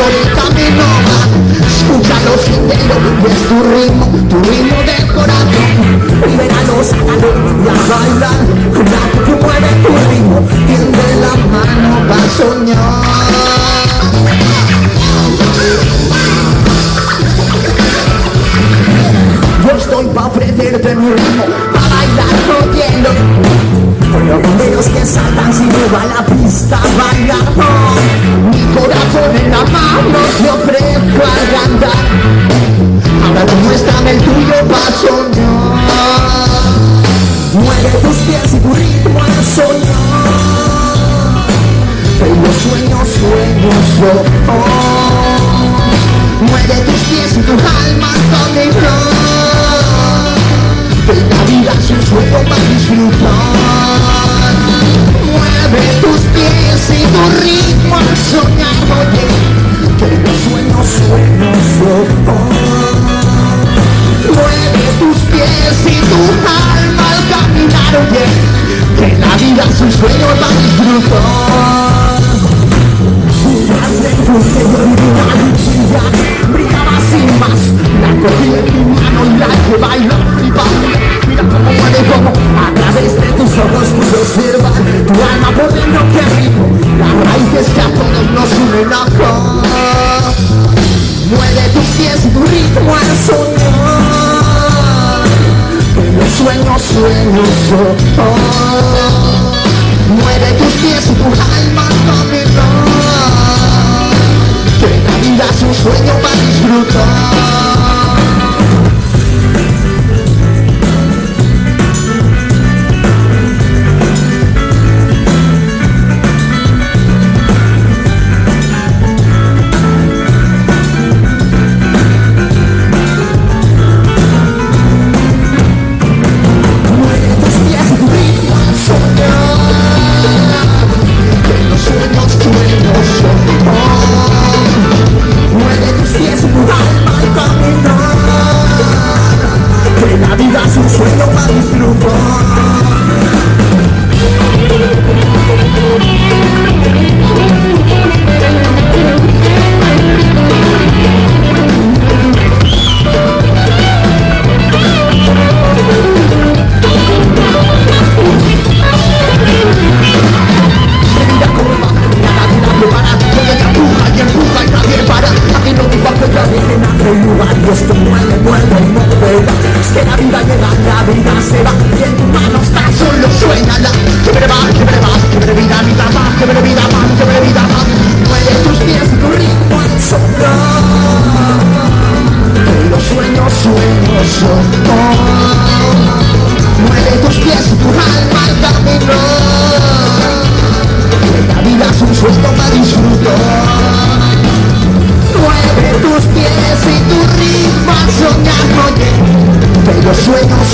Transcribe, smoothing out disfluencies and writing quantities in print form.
por el camino va. Escúchalo sin velo, es tu ritmo del corazón. Libéralo, sácalo y a bailar. La que mueve tu ritmo, tiende la mano para soñar. Yo estoy pa' ofrecerte mi ritmo, pa' bailar jodiendo. Con los bomberos que saltan si lleva la pista bailando. Mi corazón en la mano te ofrezco a cantar. Ahora tú muéstrame el tuyo pa' soñar. Mueve tus pies y tu ritmo al soñar. Que los sueños son. Mueve tus pies y tu alma al caminar. Que la vida es un sueño para disfrutar. Mueve tus pies y tu ritmo al soñar, oye. Que los sueños son. Mueve tus pies y tu alma al caminar, oye. Que la vida es un sueño para disfrutar. Porque yo viví una luchilla, brillaba sin más. La cogí en mi mano y la que baila flipando. Mira cómo mueve, como a través de tus ojos pude observar tu alma por dentro, qué rico. Las raíces que a todos nos unen acá. Mueve tus pies y tu ritmo al soñar. Que los sueños son. Mueve tus pies y tu alma al caminar. Que la vida es un sueño para disfrutar. Los sueños